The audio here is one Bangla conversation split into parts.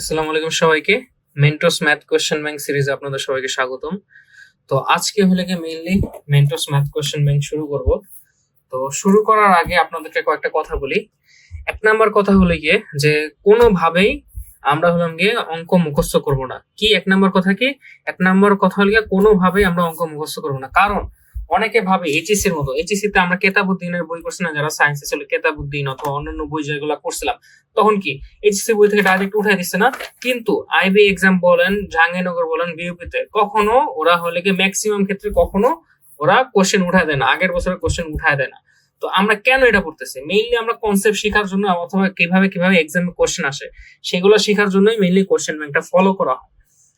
আসসালামু আলাইকুম সবাইকে। মেন্টস ম্যাথ কোশ্চেন ব্যাংক সিরিজে আপনাদের সবাইকে স্বাগতম। তো আজকে হলে গিয়ে মেইনলি মেন্টস ম্যাথ কোশ্চেন ব্যাংক শুরু করব। তো শুরু করার আগে আপনাদেরকে কয়েকটা কথা বলি। এক নাম্বার কথা হলো গিয়ে যে কোনোভাবেই আমরা হলাম গিয়ে অঙ্ক মুখস্থ করব না। কি এক নাম্বার কথা কি? এক নাম্বার কথা হলো গিয়ে কোনোভাবেই আমরা অঙ্ক মুখস্থ করব না। কারণ অনেকে ভাবে এইচএসসি এর মতো, এইচএসসি তে আমরা কেতাবুদ্দিনের বই পড়ছি না, যারা সায়েন্সে ছিল কেতাবুদ্দিন অথবা অন্যান্য বই যেগুলো পড়ছিলাম, তখন কি এইচএসসি বই থেকে ডাইরেক্ট উঠাই দিচ্ছে না। কিন্তু আইবি এক্সাম বলেন, জাহাঙ্গীরনগর বলেন, বিউপিতে কখনো ওরা হলে কি ম্যাক্সিমাম ক্ষেত্রে কখনো ওরা কোশ্চেন উঠায় দেয় না, আগের বছরের কোশ্চেন উঠায় দেয় না। তো আমরা কেন এটা পড়তেছি? মেইনলি আমরা কনসেপ্ট শেখার জন্য অথবা কিভাবে কিভাবে এক্সামে কোশ্চেন আসে সেগুলো শেখার জন্যই মেইনলি কোশ্চেন ব্যাংকটা ফলো করা হয়।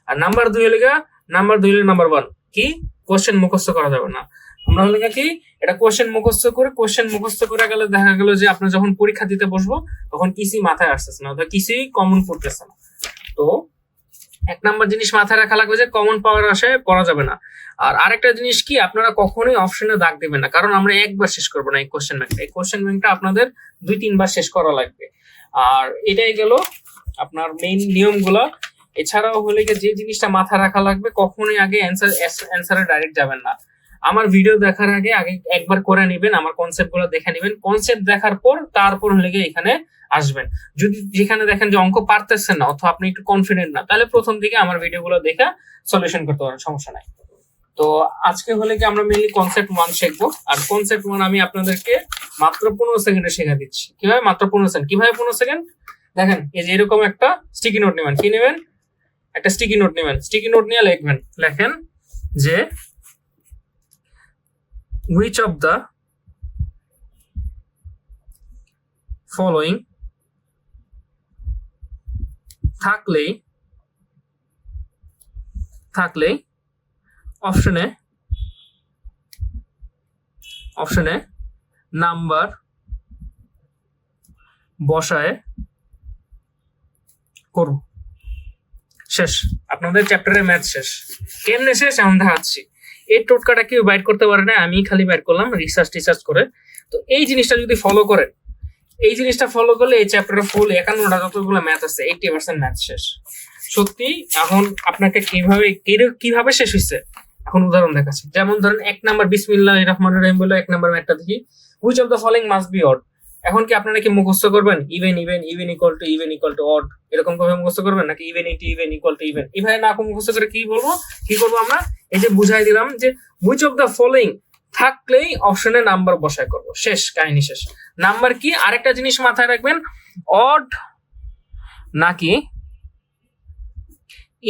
আর নাম্বার দুই হলে নাম্বার ওয়ান কি, কোশ্চেন মুখস্থ করা যাবে না। আমরা হলে কি এটা কোশ্চেন মুখস্থ করে গেলে দেখা গেল যে আপনি যখন পরীক্ষা দিতে বসবো তখন কিছুই মাথায় আসতেছে না অথবা কিছুই কমন পড়তেছে না। তো এক নাম্বার জিনিস মাথায় রাখা লাগবে যে কমন পাওয়ার আশায় পড়া যাবে না। আর আরেকটা জিনিস কি, আপনারা কখনোই অপশনে দাগ দিবেন না, কারণ আমরা একবার শেষ করবো না এই কোশ্চেন ব্যাংকটা আপনাদের 2-3 বার শেষ করা লাগবে। আর এটাই গেল আপনার মেইন নিয়মগুলা। এছাড়াও হলে যে জিনিসটা মাথায় রাখা লাগবে, কখনোই আগে অ্যান্সারে ডাইরেক্ট যাবেন না। আমার ভিডিও দেখার আগে একবার করে নেবেন, আমার কনসেপ্ট গুলো দেখে নেবেন, কনসেপ্ট দেখার পর তারপর হলে এখানে আসবেন। যদি যেখানে দেখেন যে অঙ্ক পারতেছেন না অথবা আপনি একটু কনফিডেন্ট না, তাহলে প্রথম দিকে আমার ভিডিওগুলো দেখা সলিউশন করতে পারেন, সমস্যা নাই। তো আজকে হলে কি আমরা মেইনলি কনসেপ্ট 1 শিখবো। আর কনসেপ্ট 1 আমি আপনাদেরকে মাত্র 15 সেকেন্ডে শেখা দিচ্ছি। কিভাবে? মাত্র 15 সেকেন্ড। কিভাবে 15 সেকেন্ড? দেখেন, এই যে এরকম একটা স্টিকি নোট নেবেন। কি নেবেন? একটা স্টিকি নোট নেবেন। স্টিকি নোট নিয়ে লেখেন যে which of the following থাকলেই অপশনে নাম্বার বসায় করব। শেষ, আপনাদের চ্যাপ্টারের ম্যাথ শেষ। কেমনে শেষ আমি দেখাচ্ছি। এই টোটকাটা কেউ বাইট করতে পারে না, আমি খালি বাইট করলাম রিসার্চ করে। তো এই জিনিসটা যদি ফলো করেন, এই জিনিসটা ফলো করলে এই চ্যাপ্টারের ফুল 51টা যতগুলো ম্যাথ আছে 80% ম্যাথ শেষ। সত্যি। এখন আপনাকে কিভাবে শেষ হয়েছে এখন উদাহরণ দেখাচ্ছি। যেমন ধরেন 1 নাম্বার বিসমিল্লাহির রহমানির রহিম বলে 1 নাম্বার ম্যাথটা দেখি। Which of the following must be odd. এখন কি আপনারা কি মুখস্থ করবেন ইভেন ইকুয়াল টু অড এরকম ভাবে মুখস্থ করবেন, নাকি ইভেন ইকুয়াল টু ইভেন এইভাবে না মুখস্থ করে কি করবো আমরা? এই যে বুঝাই দিলাম যে হুইচ অফ দ্য ফলোইং থাকলেই অপশনে নাম্বার বসায় করব। শেষ, কাহিনী শেষ। নাম্বার কি, আরেকটা জিনিস মাথায় রাখবেন, অড নাকি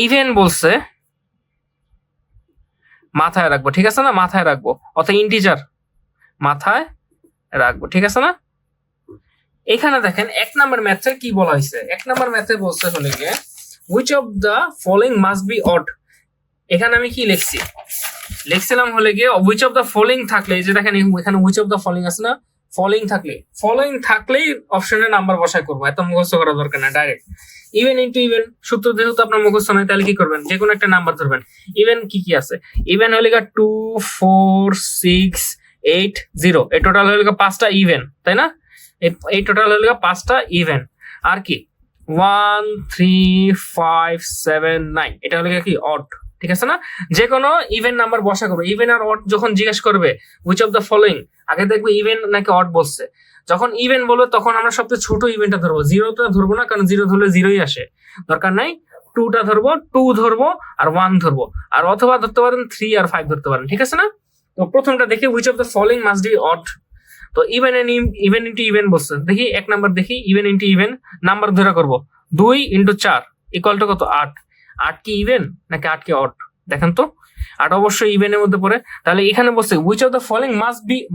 ইভেন বলছে মাথায় রাখবো, ঠিক আছে না? মাথায় রাখবো, অথবা ইন্টিজার মাথায় রাখবো, ঠিক আছে না? এখানে দেখেন 1 নাম্বার ম্যাথে কি বলা হয়েছে। 1 নাম্বার ম্যাথে বলছে হলে গিয়ে which of the following must be odd. এখানে আমি কি লিখছিলাম হলে গিয়ে হুইচ অফ দ্য ফলোইং থাকলে, এই যে দেখেন এখানে হুইচ অফ দ্য ফলোইং আছে না, ফলোইং থাকলেই অপশনে নাম্বার বসায় করবো। এত মুখস্থ করা দরকার না, ডাইরেক্ট ইভেন ইনটু ইভেন সূত্র যেহেতু আপনার মুখস্থ নাই, তাহলে কি করবেন? যে কোনো একটা নাম্বার ধরবেন। ইভেন কি আছে? ইভেন হলে 2 4 6 8 0, এই টোটাল হলে 5টা ইভেন, তাই না? এই টোটাল হলে 5টা ইভেন। আর কি 1 3 5 7 9, এটা হলে কি অড, ঠিক আছে না? যে কোনো ইভেন নাম্বার বসা করবে। ইভেন আর অড যখন জিজ্ঞেস করবে হুইচ অফ দ্য ফলোইং, আগে দেখবে ইভেন নাকি অড বলছে। যখন ইভেন বলবে তখন আমরা সবচেয়ে ছোট ইভেনটা ধরবো, 0টা ধরবো না, কারণ 0 ধরলে 0ই আসে, দরকার নাই। 2টা ধরবো, 2 ধরবো, আর 1 ধরবো, আর অথবা ধরতে পারেন 3 আর 5 ধরতে পারেন, ঠিক আছে না? তো প্রথমটা দেখি which of the following must be odd. তো ইভেন ইন্টু ইভেন বলছে। দেখি 1 নাম্বার দেখি, ইভেন ইন্টু ইভেন নাম্বার ধরে করবো। 2 × 4 ইকুয়াল টু কত? 8। 8 কি ইভেন নাকি 8 কি অড? দেখেন তো, 8 অবশ্যই ইভেনের মধ্যে পড়ে। তাহলে এখানে বলছে which of the following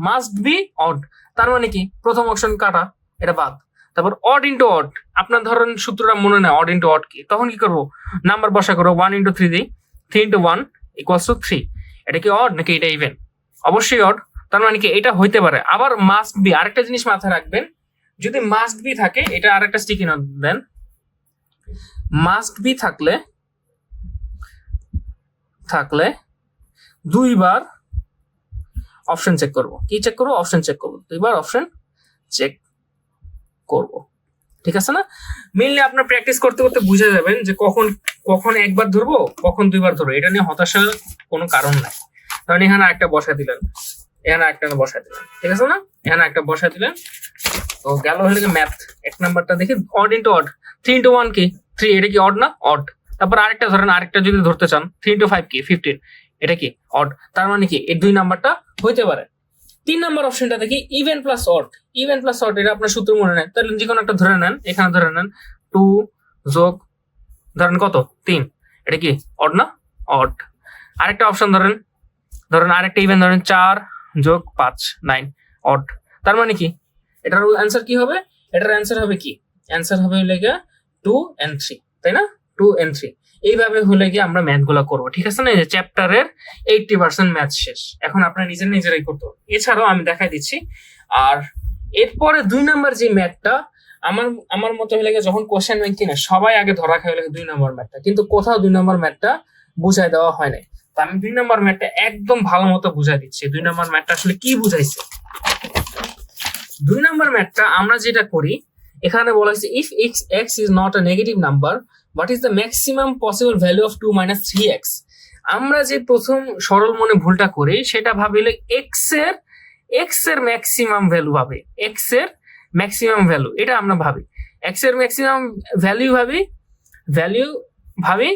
must be odd, তার মানে কি প্রথম অপশন কাটা, এটা বাদ। তারপর অড ইন্টু অড, আপনার ধরেন সূত্রটা মনে নেয় অড ইন্টু অড কি, তখন কি করবো? নাম্বার বসা করবো। 1 × 3 দিই, 3 × 1 ইকুয়ালস টু 3। এটা কি অড নাকি এটা ইভেন? অবশ্যই অড, তার মানে কি এটা হইতে পারে। আবার মাস্ট বি, আরেকটা জিনিস মাথায় রাখবেন, যদি মাস্ট বি থাকে, এটা আরেকটা sticky note then, must be থাকলে 2বার অপশন চেক করব। কি চেক করবো? অপশন চেক করবো। 2বার অপশন চেক করব। ঠিক আছে না? মেইনলি আপনার প্র্যাকটিস করতে করতে বুঝে যাবেন যে কখন কখন একবার ধরবো, কখন দুইবার ধরবো। এটা নিয়ে হতাশার কোনো কারণ নাই। কারণ এখানে একটা বসা দিলেন, এখানে একটা বসা দিলেন, ঠিক আছে না? এখানে একটা বসা দিলেন। তো গেল হলে ম্যাথ। এক নাম্বারটা দেখি অড ইন্টু অড, 3 into 1 কি 3, এটা কি অড না? অড। তারপর আরেকটা ধরেন, আরেকটা যদি ধরতে চান 3 into 5 কি 15, এটা কি অড। তার মানে কি এই 2 নাম্বারটা হইতে পারে। 3 নাম্বার অপশনটা দেখি even plus odd. Even plus odd এটা আপনার সূত্র মনে নেন, তাহলে যে কোনো একটা ধরে নেন। এখানে ধরে নেন 2 যোগ ধরেন কত 3, এটা কি অড না? অড। আরেকটা অপশন ধরেন, আরেকটা ইভেন ধরেন 4 যোগ 5 9, অড। তার মানে কি এটার অ্যান্সার কি হবে? এটার অ্যান্সার হবে কি? অ্যান্সার হবে হলে গিয়ে 2 and 3, তাই না? 2 and 3। এইভাবে হলে গিয়ে আমরা ম্যাথ গুলা করবো, ঠিক আছে না? এই যে চ্যাপ্টারের 80% ম্যাথ শেষ। এখন আপনার নিজেরাই করতে হবে। এছাড়াও আমি দেখাই দিচ্ছি। আর এরপরে 2 নাম্বার যে ম্যাথটা, আমার মতো হলে গিয়ে যখন কোশ্চেন ব্যাংক কিনা সবাই আগে ধরা খায় হলে 2 নাম্বার ম্যাথটা, কিন্তু কোথাও 2 নাম্বার ম্যাথটা বুঝাই দেওয়া হয় নাই। তো আমি 2 নাম্বার ম্যাথটা একদম ভালো মতো বুঝাই দিচ্ছি। 2 নাম্বার ম্যাথটা আসলে কি বুঝাইছে। 2 নাম্বার ম্যাথটা আমরা যেটা করি, এখানে বলা হয়েছে if x is not a negative number, what is the maximum possible value of 2 minus 3x? আমরা যে প্রথম সরল মনে ভুলটা করি সেটা ভাবিলে x এর ম্যাক্সিমাম ভ্যালু ভাবে, x এর ম্যাক্সিমাম ভ্যালু এটা আমরা ভাবি, x এর ম্যাক্সিমাম ভ্যালু ভাবি।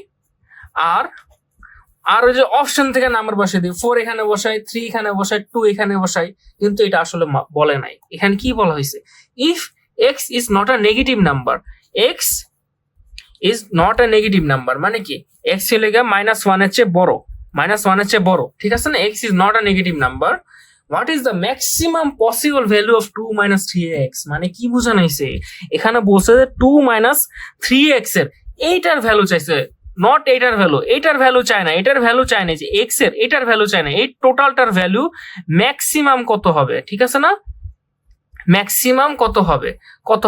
আর ওই যে অপশন থেকে নাম্বার বসাই দিই, 4 এখানে বসাই, 3 এখানে বসাই, 2 এখানে বসাই, কিন্তু এটা আসলে বলে নাই। এখানে কি বলা হয়েছে? If x is not a negative number, x is not a negative number মানে কি x হলে গিয়ে -1 এর চেয়ে বড়, -1 এর চেয়ে বড়, ঠিক আছে না? x is not a negative number, what is the maximum possible value of 2 minus 3x? মানে কি বোঝানো হয়েছে? এখানে বলছে যে 2 minus 3x এর এইটার ভ্যালু চাইছে, নট এটার ভ্যালু। এটার ভ্যালু চায় না, এটার ভ্যালু চায় না, যে এক্স এর এটার ভ্যালু চায় না, এই টোটালটার ভ্যালু ম্যাক্সিমাম কত হবে, ঠিক আছে না? ম্যাক্সিমাম কত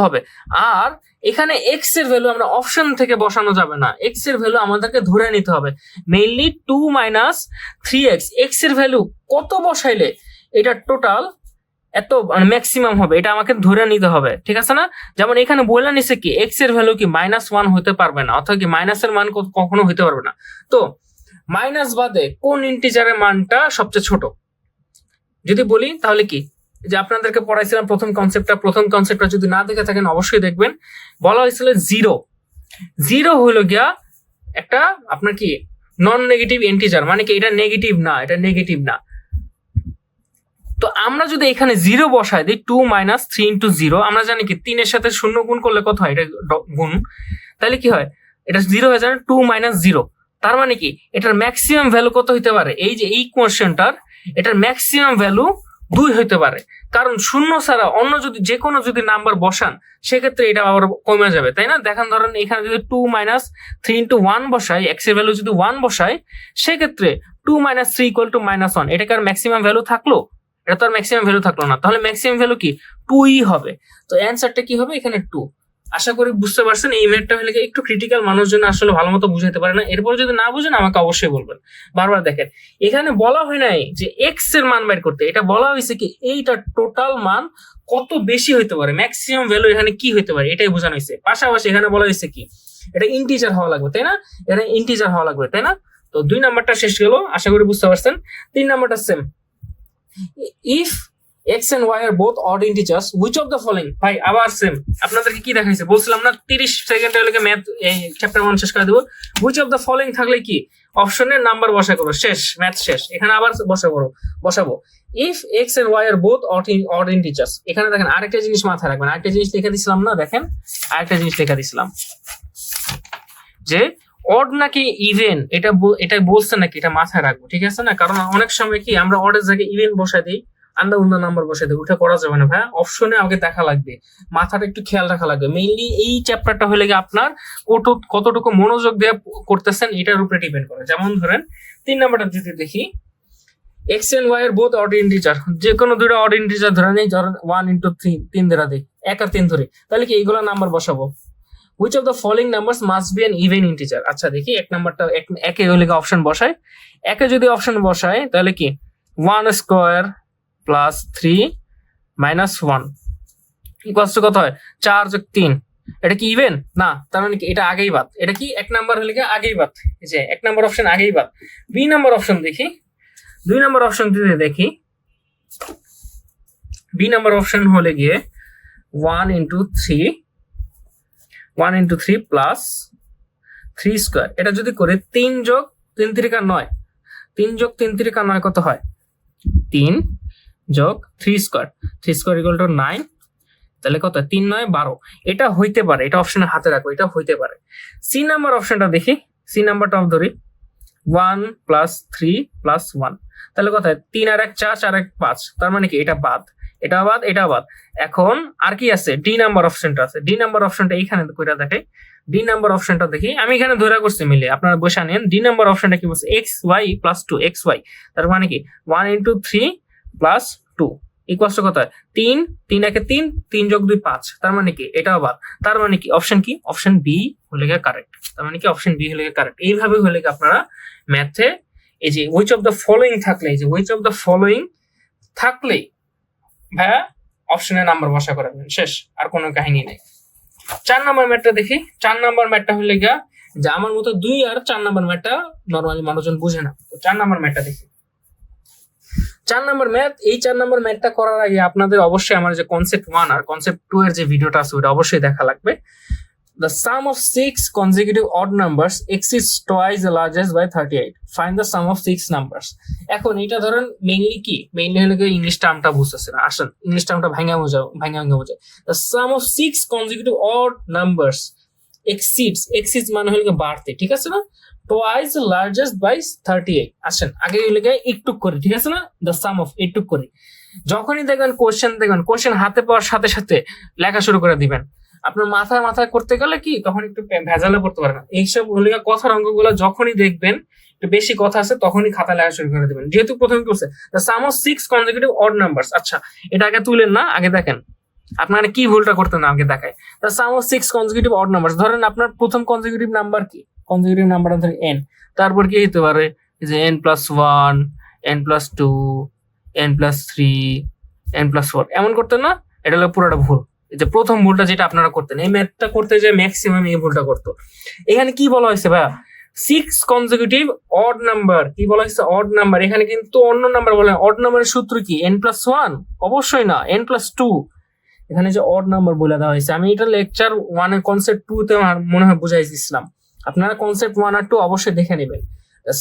হবে। আর এখানে এক্স এর ভ্যালু আমরা অপশন থেকে বসানো যাবে না, এক্স এর ভ্যালু আমাদেরকে ধরে নিতে হবে। মেইনলি 2 minus 3x, এক্স এর ভ্যালু কত বসাইলে এটা টোটাল এত মানে ম্যাক্সিমাম হবে, এটা আমাকে ধরে নিতে হবে, ঠিক আছে না? যেমন এখানে বলে নিছে কি এক্স এর ভ্যালু কি -1 হতে পারবে না, অর্থাৎ কি মাইনাসের মান কখনো হতে পারবে না। তো মাইনাস বাদে কোন ইন্টিজারের মানটা সবচেয়ে ছোট যদি বলি, তাহলে কি যে আপনাদেরকে পড়াইছিলাম প্রথম কনসেপ্টটা যদি না দেখে থাকেন অবশ্যই দেখবেন। বলা হয়েছিল জিরো হলো গিয়া একটা আপনার কি নন নেগেটিভ ইন্টিজার, মানে কি এটা নেগেটিভ না। তো আমরা যদি এখানে 0 বসাই দিই, 2 minus 3 into 0, আমরা জানি কি 3 এর সাথে 0 গুণ করলে কত হয়, এটা গুণ, তাহলে কি হয় এটা 0 হয়ে যায় 2 minus 0। তার মানে কি এটার ম্যাক্সিমাম ভ্যালু কত হইতে পারে? এই যে এই কোশ্চেনটার এটার ম্যাক্সিমাম ভ্যালু 2 হইতে পারে, কারণ 0 ছাড়া অন্য যে কোনো যদি নাম্বার বসান সেক্ষেত্রে এটা আবার কমে যাবে, তাই না? দেখেন ধরেন এখানে যদি 2 minus 3 into 1 বসাই, x এর ভ্যালু যদি 1 বসাই, সেক্ষেত্রে 2 minus 3 equal to -1, এটা কার ম্যাক্সিমাম ভ্যালু থাকলো? এটা তো আর ম্যাক্সিমাম ভ্যালু থাকলো না, তাহলে ম্যাক্সিমাম ভ্যালু কি 2ই হবে। তো অ্যান্সারটা কি হবে? এখানে 2। আশা করি বুঝতে পারছেন। এই ম্যাথটা হলে একটু ক্রিটিক্যাল, মানুষজন আসলে ভালো মতো বুঝাইতে পারে না। এরপর যদি না বুঝেন আমাকে অবশ্যই বলবেন। বারবার দেখেন এখানে বলা হয় নাই যে এক্স এর মান বের করতে, এটা বলা হয়েছে কি এইটা টোটাল মান কত বেশি হইতে পারে, ম্যাক্সিমাম ভ্যালু এখানে কি হইতে পারে এটাই বোঝানো হয়েছে। পাশাপাশি এখানে বলা হয়েছে কি এটা ইন্টিজার হওয়া লাগবে, তাই না? এটা ইন্টিজার হওয়া লাগবে, তাই না? তো 2 নাম্বারটা শেষ গেল, আশা করি বুঝতে পারছেন। 3 নাম্বারটা same, if x and y are both odd integers, which of the following? ভাই আবার সেম, আপনাদেরকে কি দেখাইছে বলছিলাম না 30 সেকেন্ডে হলে ম্যাথ এই চ্যাপ্টার 1 শেষ করে দেব। which of the following থাকলে কি অপশনের নাম্বার বসা করব, শেষ, ম্যাথ শেষ। এখানে আবার বসাবো if x and y are both odd integers। এখানে দেখেন আরেকটা জিনিস মাথায় রাখবেন, আরেকটা জিনিস লিখে দিছিলাম না, দেখেন আরেকটা জিনিস লিখে দিছিলাম যে অড নাকি ইভেন, এটা বলছে নাকি, এটা মাথায় রাখবো, ঠিক আছে না? কারণ অনেক সময় কি আমরা অডের জায়গায় ইভেন বসাই দিই, আন্দা উন্দা নাম্বার বসাই দিই, ওটা করা যাবে না ভাই। অপশনে আগে দেখা লাগবে, মাথাটা একটু খেয়াল রাখা লাগবে। মেইনলি এই চ্যাপ্টারটা হলে গিয়ে আপনার কতটুকু মনোযোগ দিয়ে করতেছেন এটার উপরে ডিপেন্ড করে। যেমন ধরেন 3 নাম্বারটা যদি দেখি, এক্স এন্ড ওয়াই এর বোথ অড ইন্টিজার, যে কোনো দুটো অড ইন্টিজার ধরে নেই, ধরেন 1 into 3, 3 ধরা দিই, 1 আর 3 ধরে, তাহলে কি এইগুলো নাম্বার বসাবো। which of the following numbers must be an even integer? আচ্ছা দেখি এক নাম্বারটা, একে হলে অপশন বসাই, একে যদি অপশন বসাই তাহলে কি 1 square plus 3 minus 1 equals to কত হয় 4 যোগ 3, এটা কি ইভেন না, তার মানে কি এটা আগেই বাদ, এটা কি 1 নাম্বার হলে গিয়ে আগেই বাদ, এই যে 1 নাম্বার অপশন আগেই বাদ। 2 নাম্বার অপশন দেখি, 2 নাম্বার অপশন যদি দেখি, 2 নাম্বার অপশন হলে গিয়ে 1 into 3 প্লাস 3 স্কোয়ার, এটা যদি করে 3 যোগ 3 3 9, 3 যোগ 3 3 9 কত হয়? 3 যোগ 3 স্কোয়ার, 3 স্কোয়ার ইকুয়াল টু 9, তাহলে কত? 3 9 12। এটা হইতে পারে, এটা অপশনে হাতে রাখো, এটা হইতে পারে। সি নাম্বার অপশনটা দেখি, সি নাম্বারটা ধরি 1 প্লাস 3 প্লাস 1, তাহলে কত হয়? 3 আর 1 4, 4 1 5, তার মানে কি এটা বাদ, এটা বাদ, এটা বাদ। এখন আর কি আছে? ডি নাম্বার অপশনটা আছে। ডি নাম্বার অপশনটা এইখানে কইরা দেখে, ডি নাম্বার অপশনটা দেখি, আমি এখানে ধরে করছি মিলে, আপনারা বসে নেন। ডি নাম্বার অপশনটা কি বলছে? X y plus 2, x y, তার মানে কি 1 into 3 প্লাস 2 ইকুয়ালস টু কত হয়? 3, 3 একে 3, 3 যোগ 2 5, তার মানে কি এটাও বাদ। তার মানে কি অপশন কি? অপশন বি হলে গিয়ে কারেক্ট। তার মানে কি অপশন বি হলে গিয়ে কারেক্ট। এইভাবে হলে কি আপনারা ম্যাথে এই যে হুইচ অফ দ্য ফলোইং থাকলে, এই যে হুইচ অফ দ্য ফলোইং থাকলেই ভাইয়া অপশনে নাম্বার বসা করে দেবেন, শেষ, আর কোনো কাহিনী নেই। 4 নাম্বার ম্যাথটা দেখি। 4 নাম্বার ম্যাথটা হলে গিয়া যে আমার মতো 2 আর 4 নাম্বার ম্যাথটা নরমালি মানুষজন বুঝে না, তো 4 নাম্বার ম্যাথটা দেখি। 4 নাম্বার ম্যাথ, এই 4 নাম্বার ম্যাথটা করার আগে আপনাদের অবশ্যই আমার যে কনসেপ্ট 1 আর কনসেপ্ট 2 এর যে ভিডিওটা আছে ওটা অবশ্যই দেখা লাগবে। The sum of 6 consecutive odd numbers exceeds twice the largest by 38. Find the sum of 6 numbers. এখন এটা ধরেন মেইনলি কি? মেইনলি হলো কি ইংলিশ টার্মটা বুঝতেছে না। আসেন ইংলিশ টার্মটা ভাঙা বোঝাও। The sum of 6 consecutive odd numbers exceeds মানে হলো কি বাড়তে, ঠিক আছে না? Twice the largest by 38. আসেন আগে হলো কি একটু করে, ঠিক আছে না? The sum of একটু করে। যখনই দেখবেন কোশ্চেন হাতে পাওয়ার সাথে সাথে লেখা শুরু করে দিবেন। আপনার মাথায় করতে গেলে কি তখন একটু ভেজালে পড়তে পারে না। এইসব হলে কথার অঙ্কগুলো যখনই দেখবেন একটু বেশি কথা আছে তখনই খাতা লেখা শুরু করে দিবেন। যেহেতু প্রথমে করছে the some of 6 consecutive odd numbers, আচ্ছা এটা আগে তুলেন না, আগে দেখেন আপনারা কি ভুলটা করতেন না, আগে দেখায়। The some of 6 consecutive odd numbers, ধরেন আপনার প্রথম কনজিকিউটিভ নাম্বার কি? কনজিকিউটিভ নাম্বারটা ধরেন n, তারপর কি হতে পারে যে n+1, n+2, n+3, n+4, এমন করতেন না? এটা হলো পুরোটা ভুল। যে প্রথম ভুলটা যেটা আপনারা করতেন, এই ম্যাথটা করতে যে ম্যাক্সিমাম এই ভুলটা করতো। এখানে কি বলা হয়েছে ভাইয়া? 6 কনজিকিউটিভ অড নাম্বার, কি বলা হয়েছে? Odd number. এখানে কিন্তু অন্য নাম্বার বলে, অড নাম্বারের সূত্র কি? n+1, অবশ্যই না, n+2। এখানে যে অড নাম্বার বলে দেওয়া হয়েছে, আমি এটা লেকচার 1 এর কনসেপ্ট 2 তে মনে হয় বুঝাই দিয়েছিলাম, আপনারা কনসেপ্ট 1 আর 2 অবশ্যই দেখে নেবেন।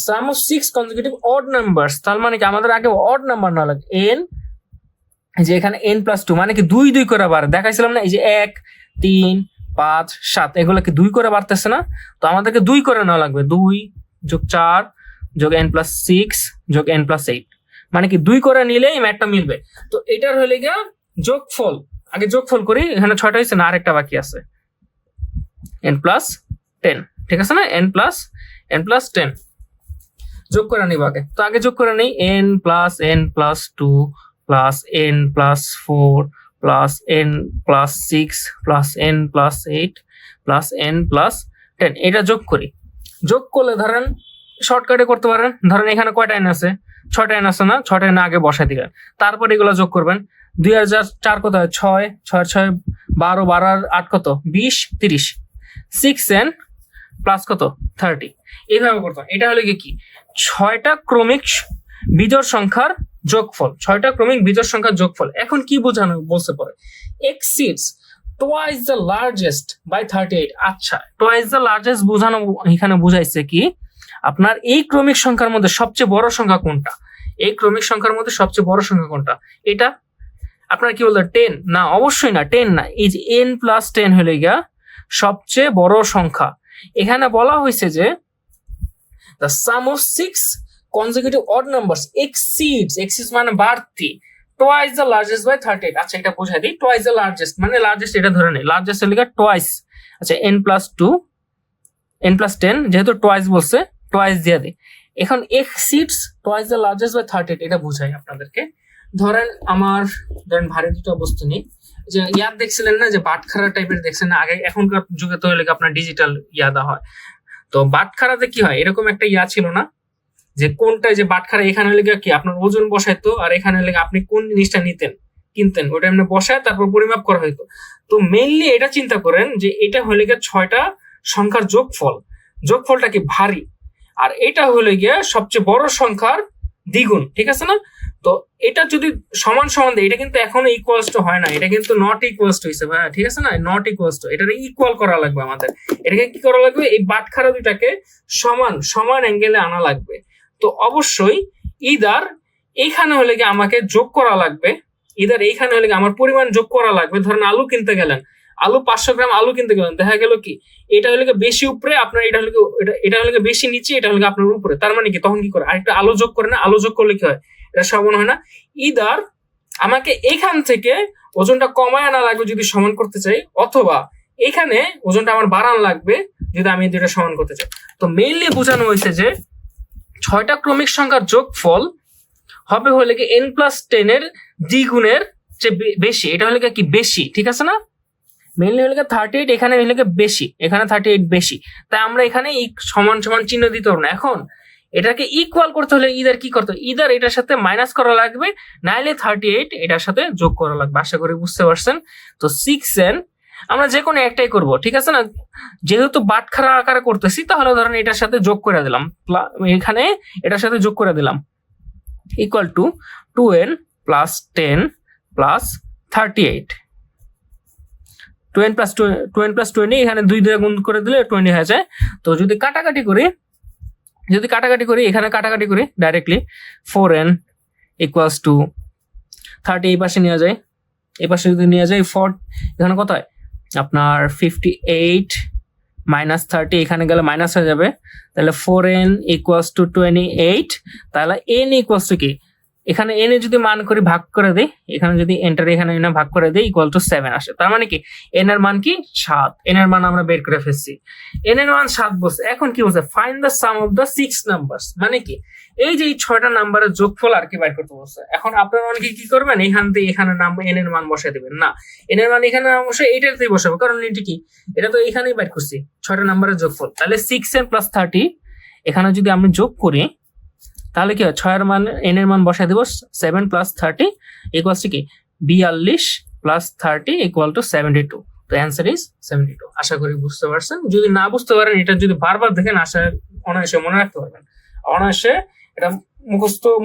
সাম অফ 6 কনজিকিউটিভ অড নাম্বারস, তার মানে কি আমাদের আগে অড নাম্বার না লাগে n, যে এখানে n+2 মানে কি 2 2 করে বাড়ে, দেখাইছিলাম না? এই যে 1 3 5 7 এগুলো কি 2 করে বাড়তেছে না? তো আমাদেরকে 2 করে নেওয়া লাগবে, 2 যোগ 4 যোগ n+6 যোগ n+8, মানে কি 2 করে নিলে এই ম্যাথটা মিলবে। তো এটার হলে গিয়া যোগফল, আগে যোগফল করি। এখানে 6টা হয়েছে না, আরেকটা বাকি আছে n+10, ঠিক আছে না? n+10 যোগ করে নিব আগে। তো আগে যোগ করে নেই n+n+2 plus n+4 plus n+6 plus n+8 plus n+10, এটা যোগ করি। যোগ করলে ধরেন শর্টকাটে করতে পারেন, ধরেন এখানে কয়টা n আছে? 6টা n আছে না? 6টা n আগে বসাই দিলেন, তারপর এগুলো যোগ করবেন। 2004 কত হয়? 6 6 6 12 12 আর 8 কত? 20 30, 6n প্লাস কত? 30, এইভাবে করতাম। এটা হলে কি 6টা ক্রমিক বিজোড় সংখ্যার যোগফল, 6টা ক্রমিক বিজোড় সংখ্যার যোগফল। এখন কি বোঝানো বলতে পারে? Exceeds twice the largest by 38। আচ্ছা, টুয়াইস দ্য লার্জেস্ট বোঝানো এখানে বুঝাইছে কি আপনার এই ক্রমিক সংখ্যার মধ্যে সবচেয়ে বড় সংখ্যা কোনটা? এই ক্রমিক সংখ্যার মধ্যে সবচেয়ে বড় সংখ্যা কোনটা? এটা আপনার কি বলতো 10 না? অবশ্যই না, 10 না, এই যে n+10 হলে গিয়া সবচেয়ে বড় সংখ্যা। এখানে বলা হয়েছে যে the sum of 6 consecutive odd numbers exceeds মানে বাড়তি twice the largest by 38। আচ্ছা এটা বোঝাই দিই, twice the largest মানে লার্জেস্ট, এটা ধরে নেই লার্জেস্ট হলে twice। আচ্ছা n+2 n+10 যেহেতু twice বলছে, twice দিয়ে দিই। এখন exceeds twice the largest by 38, এটা বুঝাই আপনাদেরকে। ধরেন ভারী দুটো বস্তু নেই, যে ইয়াদ দেখছিলেন না, যে বাটখারা টাইপের দেখছেন না আগে? এখনকার যুগে তো হলে আপনার ডিজিটাল ইয়াদা হয়। তো বাটখারাতে কি হয়, এরকম একটা ইয়া ছিল না যে কোনটা, যে বাটখারা এখানে হলে কি আপনার ওজন বসাইতো আর এখানে হলে আপনি কোন জিনিসটা নিতেন, কিনতেন, ওটা এমনি বসায় তারপর পরিমাপ করা হতো। তো মেইনলি এটা চিন্তা করেন যে এটা হলে গিয়ে 6টা সংখ্যার যোগফল, যোগফলটা কি ভারী, আর এটা হলে গিয়ে সবচেয়ে বড় সংখ্যার দ্বিগুণ, ঠিক আছে না? তো এটা যদি সমান সমান দেয়, এটা কিন্তু এখনো ইকুয়ালস টু হয় না, এটা কিন্তু নট ইকুয়ালস টু হইছে ভাই, ঠিক আছে না? নট ইকুয়ালস টু, এটাকে ইকুয়াল করা লাগবে আমাদের। এটাকে কি করা লাগবে? এই বাটখারা দুইটাকে সমান সমান অ্যাঙ্গেলে আনা লাগবে। তো অবশ্যই ইদার এইখানে হলে কি আমাকে যোগ করা লাগবে, ইদার এইখানে হলে কি আমার পরিমাণ যোগ করা লাগবে। ধরেন আলু কিনতে গেলেন, আলু 500 গ্রাম আলু কিনতে গেলেন, দেখা গেল কি এটা হলে বেশি উপরে, আপনার এটা হলে এটা হলে বেশি নিচে, এটা হলে আপনার উপরে। তার মানে কি তখন কি করে আরেকটা আলু যোগ করে না, আলু যোগ করলে কি হয়? এটা সমান হয় না। ইদার আমাকে এখান থেকে ওজনটা কমায় আনা লাগবে যদি সমান করতে চাই, অথবা এখানে ওজনটা আমার বাড়ানো লাগবে যদি আমি দুইটা সমান করতে চাই। তো মেইনলি বোঝানো হয়েছে যে 6টা ক্রমিক সংখ্যার যোগফল হবে হলে কি n+10 এর দ্বিগুণের চেয়ে বেশি। এটা হলে কি বেশি, ঠিক আছে না? মেইনলি হলে 38, এখানে হলে বেশি, এখানে 38 বেশি, তাই আমরা এখানে সমান সমান চিহ্ন দিতে পারবো না। এখন এটাকে ইকুয়াল করতে হলে ইদার কি করতে, ইদার এটার সাথে মাইনাস করা লাগবে, নাইলে 38 এটার সাথে যোগ করা লাগবে। আশা করি বুঝতে পারছেন। তো 6n আমরা যে কোনো একটাই করব, ঠিক আছে না? যেহেতু বাটখারা আকারে করতেছি, তাহলে ধরেন এটার সাথে যোগ করে দিলাম, এখানে এটার সাথে যোগ করে দিলাম, ইকুয়াল টু 2n + 10 + 38। 2n + 20, এখানে 2 দিয়ে গুণ করে দিলে 20 হয়ে যায়। তো যদি কাটাকাটি করি, এখানে কাটাকাটি করি ডাইরেক্টলি, 4n = 30, এই পাশে নিয়ে যায়, এই পাশে যদি নিয়ে যায় 4, এখানে কত হয় আপনার 58 - 30, এখানে গেলে মাইনাস হয়ে যাবে, তাহলে 4n = 28। তাহলে n = কি, এখানে n এর যদি মান করে ভাগ করে দেই, এখানে যদি এন্টার এখানে এনে ভাগ করে দেই, =7 আসে। তার মানে কি n এর মান কি 7, n এর মান আমরা বের করে ফেলছি, n এর মান 7 বলছে। এখন কি বলছে, find the some of the 6 numbers, মানে কি এই যে এই 6টা নাম্বারের যোগফল আর কি বের করতে বলছে। এখন আপনারা অনেকে কি করবেন, এখান থেকে এখানে n এর মান বসাই দিবেন না, n এর মান এখানে বসে এইটাতেই বসাবো, কারণ এটি কি, এটা তো এখানেই বের করছি 6টা নাম্বারের যোগফল। তাহলে 6n + 30 এখানে যদি আমি যোগ করি, তাহলে কি হয়, 6 এর মান n এর মান বসাই দেব, 7 + 30 = কি 42 + 30 = 72। তো অ্যান্সার ইজ 72। আশা করি বুঝতে পারছেন। যদি না বুঝতে পারেন, এটা যদি বারবার দেখেন, অনায়াসে মনে রাখতে পারবেন। অনায়াসে এটা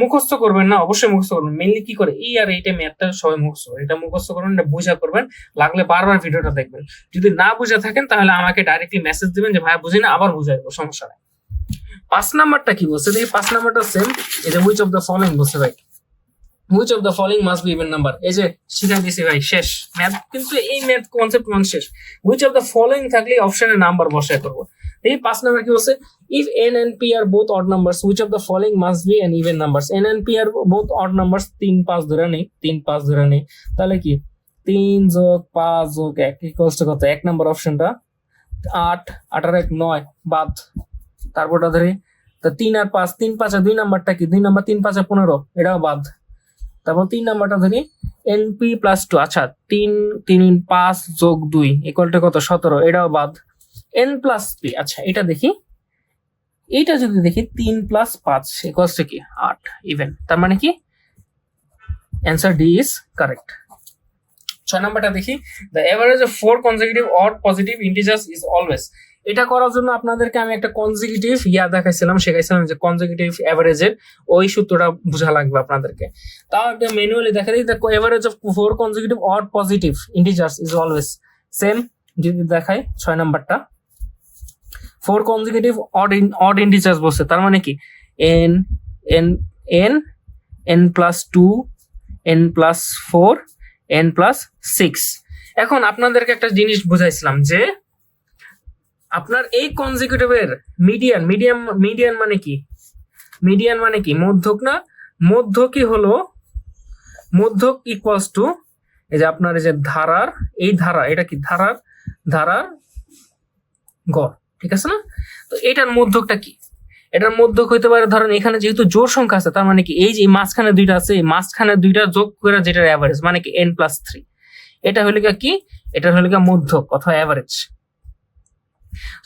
মুখস্থ করবেন না, অবশ্যই মুখস্থ করবেন। মেইনলি কি করে, এই আর এইটা ম্যাথটা সবাই মুখস্থ করে, এটা মুখস্থ করবেন, এটা বুঝা করবেন, লাগলে বারবার ভিডিওটা দেখবেন। যদি না বুঝা থাকেন, তাহলে আমাকে ডাইরেক্টলি মেসেজ দিবেন যে ভাইয়া বুঝি না, আবার বুঝাইবো, সমস্যা নাই। 5 নাম্বারটা কি বলছে, এই 5 নাম্বারটা সেম, এই যে হুইচ অফ দ্য ফলোইং বলছে ভাই, which of the following must be even number. এই যে শিখাই দিছি ভাই, শেষ ম্যাথ, কিন্তু এই ম্যাথ কনসেপ্ট মান শেষ। হুইচ অফ দ্য ফলোইং থাকলে অপশনে নাম্বার বসায় করবো। এই 5 নাম্বার কি বলছে, if n and p are both odd numbers, which of the following must be an even numbers? n and p are both odd numbers, 3 5 ধরে নেই, 3 5 ধরে নেই, তাহলে কি 3 + 5 + 1 = কত? 1 নাম্বার অপশনটা 8, 8 আর 1 9 বাদ, তারপরটা ধরি, তো 3 আর 5, 3 5 আর 2 নাম্বারটা কি, 2 নাম্বার 3 5 আর 15, এটাও বাদ। তারপর 3 নাম্বারটা ধরি np + 2, আচ্ছা 3 3 5 + 2 = কত? 17, এটাও বাদ। n + p, আচ্ছা এটা দেখি, এইটা যদি দেখি 3 + 5 = কি 8 ইভেন, তার মানে কি অ্যান্সার ডি ইজ কারেক্ট। 6 নাম্বারটা দেখি, the average of 4 consecutive odd positive integers is always. এটা করার জন্য আপনাদেরকে আমি একটা কনজিকিউটিভ শেখাইছিলাম যে কনজিকিউটিভ এভারেজের ওই সূত্রটা বোঝা লাগবে আপনাদেরকে। তাও একটা ম্যানুয়ালি দেখা দিই, the average of 4 consecutive odd positive integers is always same. যদি দেখাই 6 নাম্বারটা, 4 কনজিকিউটিভ অড ইন্টিজার্স বলছে, তার মানে কি n n n n + 2 n + 4 n + 6। এখন আপনাদেরকে একটা জিনিস বুঝাইছিলাম যে আপনার এই কনজিকিউটিভের মিডিয়ান মানে কি, মধ্যক না, মধ্যকই হলো, মধ্যক ইকুয়ালস টু এই যে আপনার এই যে ধারার, এই ধারা, এটা কি ধারার গড়, ঠিক আছে না? তো এটার মধ্যকটা কি, এটার মধ্যক হইতে পারে, ধরেন এখানে যেহেতু জোড় সংখ্যা আছে, তার মানে কি এই যে মাঝখানে দুইটা আছে, এই মাঝখানে দুইটা যোগ করে যেটার অ্যাভারেজ, মানে কি n + 3, এটা হলে কি, এটা হলে মধ্যক অথবা অ্যাভারেজ।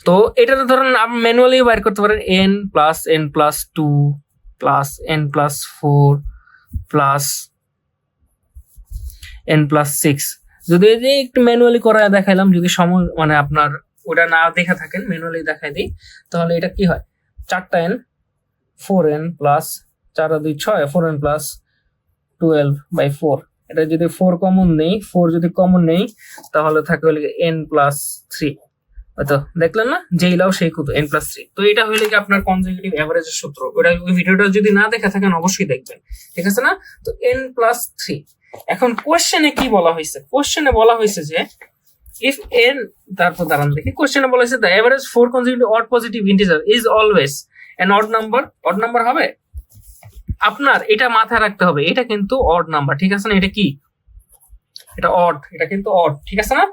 তো এটা ধরেন আপনি ম্যানুয়ালি বাইর করতে পারেন, n + n + 2 + n + 4 + n+6। যদি এই যে একটু ম্যানুয়ালি করা দেখাইলাম, যদি সময় মানে আপনার ওটা না দেখে থাকেন, ম্যানুয়ালি দেখাই দিই, তাহলে এটা কি হয় 4টা n 4n প্লাস 4 আর 2 6 4n প্লাস 12/4। এটা যদি 4 কমন নেই, 4 যদি কমন নেই তাহলে থাকে হলে n+3। হয়তো দেখলেন না, যেই লাও সেই কত n+3। তো এটা হইলে কি আপনার কনজারভেটিভ এভারেজের সূত্র, ওটা ওই ভিডিওটা যদি না দেখে থাকেন অবশ্যই দেখবেন, ঠিক আছে না? তো n+3। এখন কোশ্চেনে কি বলা হয়েছে? কোশ্চেনে বলা হয়েছে যে if n, তারপর দাঁড়ান দেখি, কোশ্চেনে বলা হয়েছে the average 4 consecutive odd positive integer is always an odd number। odd number হবে, আপনার এটা মাথায় রাখতে হবে, এটা কিন্তু odd নাম্বার, ঠিক আছে না? এটা কি, এটা odd, এটা কিন্তু odd, ঠিক আছে না?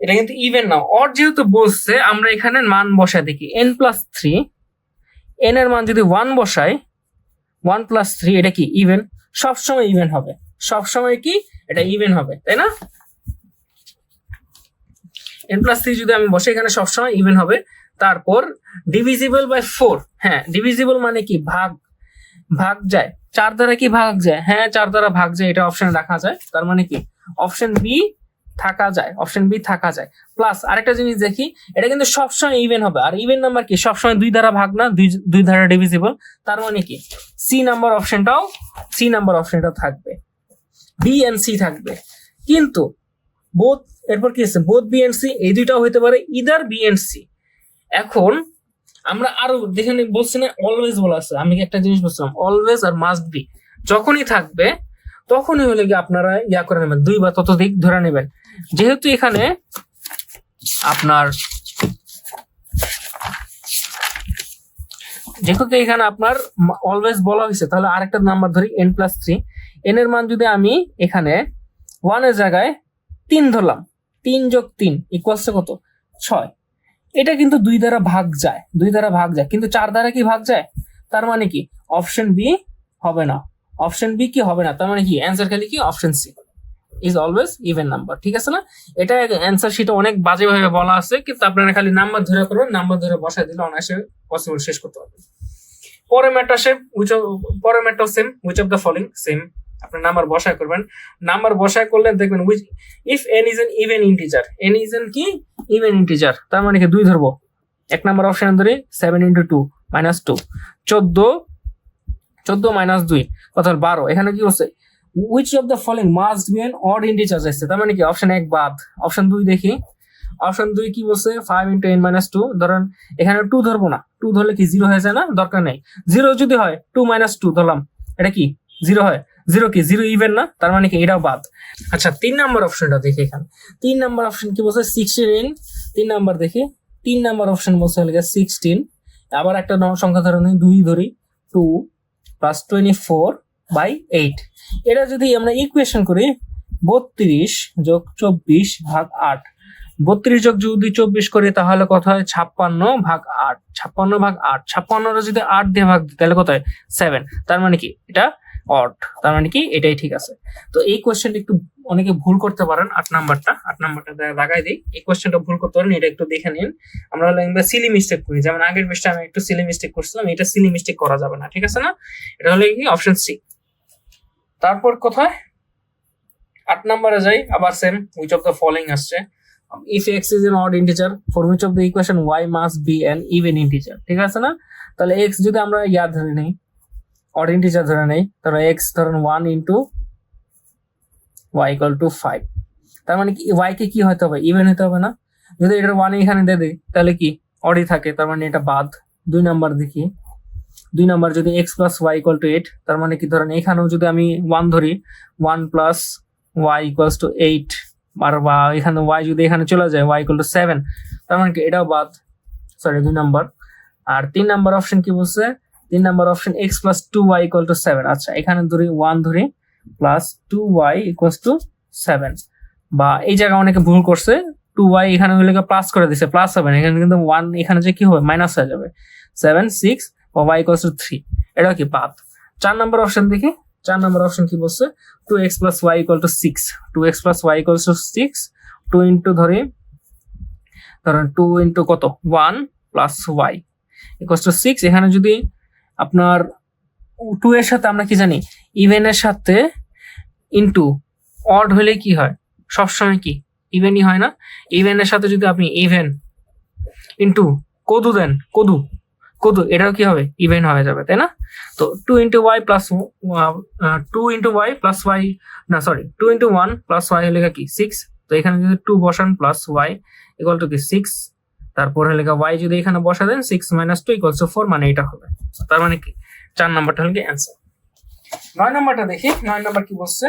এটা কিন্তু ইভেন না। odd যেহেতু বলছে, আমরা এখানে মান বসায় দেখি n+3, n এর মান যদি 1 বসাই, 1+3 এটা কি ইভেন, সবসময় ইভেন হবে, সবসময় কি এটা ইভেন হবে, তাই না? n+3 যদি আমি বসে এখানে সবসময় ইভেন হবে। তারপর ডিভিজিবল বাই 4, হ্যাঁ ডিভিজিবল মানে কি ভাগ, ভাগ যায় 4 দ্বারা, কি ভাগ যায়, হ্যাঁ 4 দ্বারা ভাগ যায়, এটা অপশনে রাখা যায়, তার মানে কি অপশন বি থাকা যায়, অপশন বি থাকা যায়। প্লাস আরেকটা জিনিস দেখি, এটা কিন্তু সবসময় ইভেন হবে, আর ইভেন নাম্বার কি সবসময় 2 দ্বারা ভাগ না, 2 দ্বারা ডিভিজিবল, তার মানে কি সি নাম্বার অপশনটাও থাকবে, বি এন্ড সি থাকবে। কিন্তু বোথ, এরপর কি আছে, বোথ বি এন্ড সি, এই দুইটাও হইতে পারে ইদার বি এন্ড সি। এখন আমরা আরো দেখেন বলছি না, অলওয়েজ বলা আছে, আমি একটা জিনিস বলছিলাম অলওয়েজ আর মাস্ট বি যখনই থাকবে তখনই হলে কি আপনারা ইয়া করে নেবেন, 2 বা ততোধিক ধরে নেবেন। যেহেতু এখানে আপনার অলওয়েজ বলা হয়েছে, তাহলে আরেকটা নাম্বার ধরি n+3। n এর মান যদি আমি এখানে 1 এর জায়গায় 3 ধরলাম, 3 + 3 ইকুয়ালস কত 6। এটা কিন্তু 2 দ্বারা ভাগ যায়, 2 দ্বারা ভাগ যায়, কিন্তু 4 দ্বারা কি ভাগ যায়, তার মানে কি অপশন বি হবে না, অপশন বি কি হবে না, তার মানে কি অ্যান্সার খালি কি option C is always even number, ঠিক আছে না? এটা অ্যান্সার শিটে অনেক বাজে ভাবে বলা আছে, কিন্তু আপনারা খালি নাম্বার ধরে করবেন, নাম্বার ধরে বসায় দিলে অনায়াসে পসিবল শেষ করতে পারবেন। পরের ম্যাটটা same, which of the following, same আপনি নাম্বার বসায় করবেন। নাম্বার বসায় করলে দেখবেন which if n is an even integer, n is an কি ইভেন ইন্টিজার, তার মানে কি 2 ধরবো, 1 নাম্বার অপশন ধরি 7 × 2 -2 14 - 2 কত হল 12। এখানে কি হচ্ছে which of the following must be an odd integer আসছে, তার মানে কি অপশন 1 বাদ। অপশন 2 দেখি, অপশন 2 কি বলছে 5 × n - 2, ধরেন এখানে 2 ধরবো না, 2 ধরলে কি 0 হয়ে যায় না, দরকার নেই। 0 যদি হয় 2 - 2 ধরলাম, এটা কি 0 হয়, 0 কি 0 ইভেন না, তার মানে কি এটাও বাদ। আচ্ছা 3 নাম্বার অপশনটা দেখি, এখানে 3 নাম্বার অপশন কি বলছে 16, 3 নাম্বার দেখি, 3 নাম্বার অপশন বলছে হলো 16। আবার একটা সংখ্যা ধরে 2 ধরি, 2 + 24/8। এটা যদি আমরা ইকুয়েশন করি 32 + 24/8, 32 যোগ যদি 24 করি তাহলে কত হয় 56/8, 56/8, 56 যদি 8 দিয়ে ভাগ দিই তাহলে কত হয় 7, তার মানে কি এটা অড, তার মানে কি এটাই ঠিক আছে। তো এই কোশ্চেনটা একটু অনেকে ভুল করতে পারেন, 8 নাম্বারটা লাগাই দিই, এই কোশ্চেনটা ভুল করতে পারেন, এটা একটু দেখে নিন। আমরা সিলি মিস্টেক করি, যেমন আগের পেজটা আমি একটু সিলি মিস্টেক করছিলাম, এটা সিলি মিস্টেক করা যাবে না, ঠিক আছে না? এটা হলো কি অপশন সি। তারপর কোথায় 8 নাম্বারে যাই, আবার same which of the following আসছে, if x is an odd integer for which of the equation y must be an even integer, ঠিক আছে না? তাহলে x যদি আমরা ধরে নেই, odd integer ধরে নেই, তাহলে x ধরেন 1 × y = 5, তার মানে কি y কে কি হতে হবে ইভেন হতে হবে না। যদি এটার 1 এখানে দিয়ে দেই তাহলে কি odd থাকে, তার মানে এটা বাদ। 2 নাম্বার দেখি, 2 নাম্বার যদি x + y = 8, তার মানে কি ধরেন এখানেও যদি আমি 1 ধরি 1 + y = 8, আর বা এখানে y যদি এখানে চলে যায় y = 7, তার মানে কি এটাও বাদ, সরি 2 নাম্বার। আর 3 নাম্বার অপশন কি বলছে, 3 নাম্বার অপশন x + 2y = 7। আচ্ছা এখানে ধরি 1 ধরি + 2y = 7, বা এই জায়গায় অনেকে ভুল করছে, 2y এখানে হলে প্লাস করে দিছে, প্লাস হবে না, এখানে কিন্তু 1 এখানে যে কি হবে মাইনাস হয়ে যাবে, 7 6 বা y = 3, এটা কি বাদ। 4 নাম্বার অপশন দেখি, 4 নাম্বার অপশন কি বলছে 2x + y = 6, 2x + y = 6, 2 into ধরি, ধরেন 2 ইনটু কত 1 + y = 6। এখানে যদি আপনার 2 এর সাথে আমরা কি জানি ইভেন এর সাথে ইনটু অড হলে কি হয়, সবসময় কি ইভেনই হয় না? ইভেনের সাথে যদি আপনি ইভেন ইন্টু কদু দেন, কদু কদু এটাও কি হবে, ইভেন হয়ে যাবে, তাই না? তো 2 × y plus 2 × y plus y, না সরি 2 × 1 প্লাস ওয়াই হলে কি 6। তো এখানে যদি 2 বসান প্লাস ওয়াই ইকুয়াল টু কি 6, তারপর হলে ওয়াই যদি এখানে বসা দেন 6 - 2 = 4, মানে এটা হবে। তার মানে কি 4 নাম্বারটা হলো কি অ্যান্সার। 9 নাম্বারটা দেখি, 9 নাম্বার কি বলছে,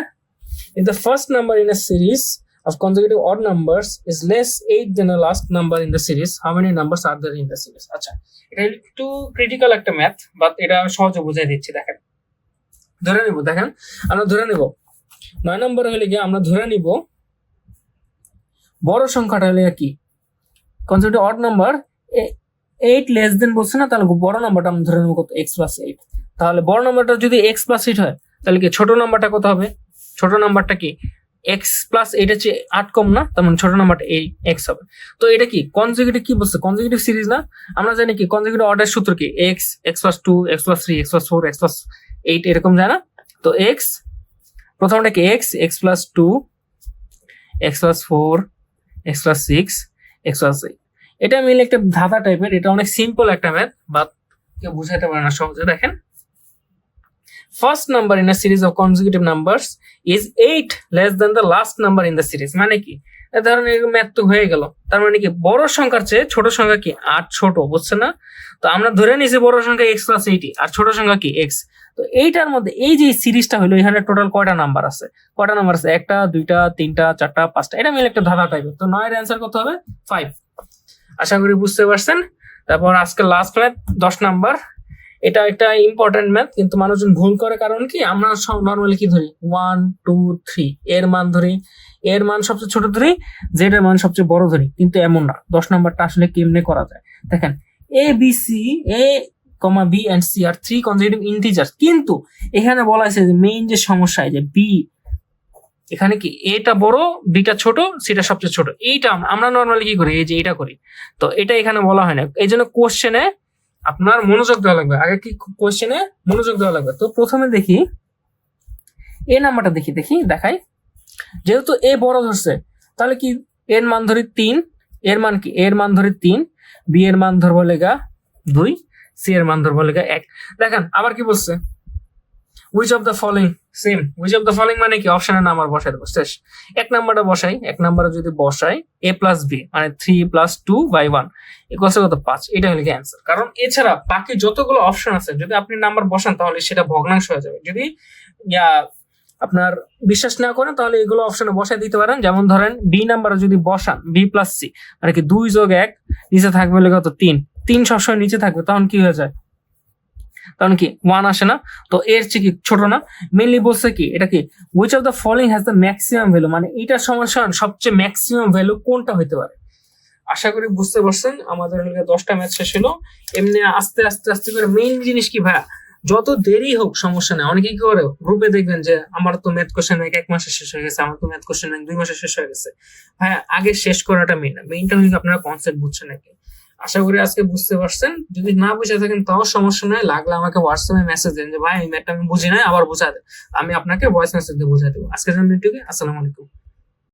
if the first number in a series of consecutive odd numbers is less 8 than the last number in the series, how many numbers are there in the series? আচ্ছা, এটা একটু ক্রিটিক্যাল একটা ম্যাথ, বাট এটা সহজে বুঝাই দিচ্ছি। দেখেন, ধরে নিব, দেখেন আমরা ধরে নিব 9 নম্বর হলে গিয়ে আমরা ধরে নিব বড় সংখ্যাটা হলে কি concept odd number 8 less than বলছে না, তাহলে বড় নাম্বারটা আমরা ধরে নেব কত, x + 8। তাহলে বড় নাম্বারটা যদি x + 8 হয়, তাহলে কি ছোট নাম্বারটা কত হবে? ছোট নাম্বারটা কি x + 8 হচ্ছে 8 কম না, তার মানে ছোট নাম্বারটা এই x হবে। তো এটা কি কনজিকিউটিভ, কি বলছে কনজিকিউটিভ সিরিজ না? আমরা জানি কি কনজিকিউটিভ অর্ডার সূত্র কি, x + 2 x + 3 x + 4 x + 8 এরকম যায় না? তো x প্রথমটা কি x + 2 x + 4 x + 6 x + 8। এটা মিলে একটা ধাঁধা টাইপের, এটা অনেক সিম্পল একটা ম্যাথ, বাট কেউ বুঝাইতে পারে না সহজে। দেখেন, first number in a series of consecutive numbers is 8 less than the last number in the series. মানে কি, ধরেন এরকম ম্যাথ তো হয়ে গেল, তার মানে কি বড় সংখ্যার চেয়ে ছোট সংখ্যা কি 8 ছোট, বুঝছে না? তো আমরা ধরে নিয়েছি বড় সংখ্যা x + 8 আর ছোট সংখ্যা কি x। তো এইটার মধ্যে এই যে সিরিজটা হলো, এখানে টোটাল কয়টা নাম্বার আছে? কয়টা নাম্বার আছে? 1টা 2টা 3টা 4টা 5টা, এটা মিলে একটা ধাঁধা টাইপের। তো 9 এর অ্যান্সার কত হবে? 5। আশা করি বুঝতে পারছেন। তারপর আজকে লাস্ট ম্যাথ 10 নাম্বার, এটা একটা ইম্পর্টেন্ট ম্যাথ, কিন্তু মানুষজন ভুল করে। কারণ কি, আমরা সব নর্মালি কি ধরি 1 2 3 এর মান ধরি, এর মান সবচেয়ে ছোট ধরি, জেড এর মান সবচেয়ে বড় ধরি, কিন্তু এমন না। 10 নাম্বারটা আসলে কেমনে করা যায় দেখেন, a b c a, b and c R 3 consecutive integers, কিন্তু এখানে বলা আছে যে মেইন যে সমস্যা, যে b এখানে কি এটা বড় বিটা ছোট, সিটা সবচেয়ে ছোট, এইটা আমরা নর্মালি কি করি, এই যে এটা করি। তো এটা এখানে বলা হয় না, এই জন্য কোশ্চেনে আপনার মনোযোগ দেওয়া লাগবে। আগে কি কোশ্চেনে মনোযোগ দেওয়া লাগবে। তো প্রথমে দেখি এ নাম্বারটা, দেখাই। যেহেতু এ বড় ধরছে, তাহলে কি এর মান ধরি 3, এর মান কি, এর মান ধরি 3, বি এর মান ধরবো লেগা 2, সি এর মান ধরবো লেগা 1। দেখেন আবার কি বলছে, which of the following, same which of the following মানে কি অপশনের নাম আর বসাই দেবো, শেষ। এক নাম্বারটা বসাই, এক নাম্বারে যদি বসাই a + b মানে 3 + 2/1 ইকুয়ালস কত 5, এটা হলো কি অ্যান্সার। কারণ এছাড়া বাকি যতগুলো অপশন আছে, যদি আপনি নাম্বার বসান তাহলে সেটা ভগ্নাংশ হয়ে যাবে। যদি আপনার বিশ্বাস না করেন, তাহলে এগুলো অপশনে বসাই দিতে পারেন। যেমন ধরেন বি নাম্বারে যদি বসান b + c মানে কি 2 + 1 নিচে থাকবে কত 3, 3 সবসময় নিচে থাকবে, তখন কি হয়ে যায়, তখন কি 1 আসে না? তো এর চেয়ে কি ছোট না? মেইনলি বলছে কি, এটা কি which of the following has the maximum value, মানে এটার সমস্যা সবচেয়ে ম্যাক্সিমাম ভ্যালু কোনটা হইতে পারে। আশা করি বুঝতে পারছেন। আমাদের 10টা ম্যাচ শেষ হলো। এমনি আস্তে আস্তে আস্তে করে মেইন জিনিস কি ভাইয়া, যত দেরি হোক সমস্যা নেই। অনেকে কি করে গ্রুপে দেখবেন যে আমার তো ম্যাথ কোশ্চেন ব্যাংক 1 মাসে শেষ হয়ে গেছে, আমার তো ম্যাথ কোশ্চেন ব্যাংক 2 মাসে শেষ হয়ে গেছে। ভাইয়া আগে শেষ করাটা মেইনটা হলো আপনারা কনসেপ্ট বুঝছেন নাকি। আশা করি আজকে বুঝতে পারছেন। যদি না বুঝে থাকেন তাও সমস্যা নয়, লাগলে আমাকে হোয়াটসঅ্যাপে মেসেজ দেন যে ভাই এই ম্যাথটা আমি বুঝি নাই, আবার বুঝা দেন, আমি আপনাকে ভয়েস মেসেজ দিয়ে বুঝাই দেবো। আজকের জন্য এটুকুই। আসসালামু আলাইকুম।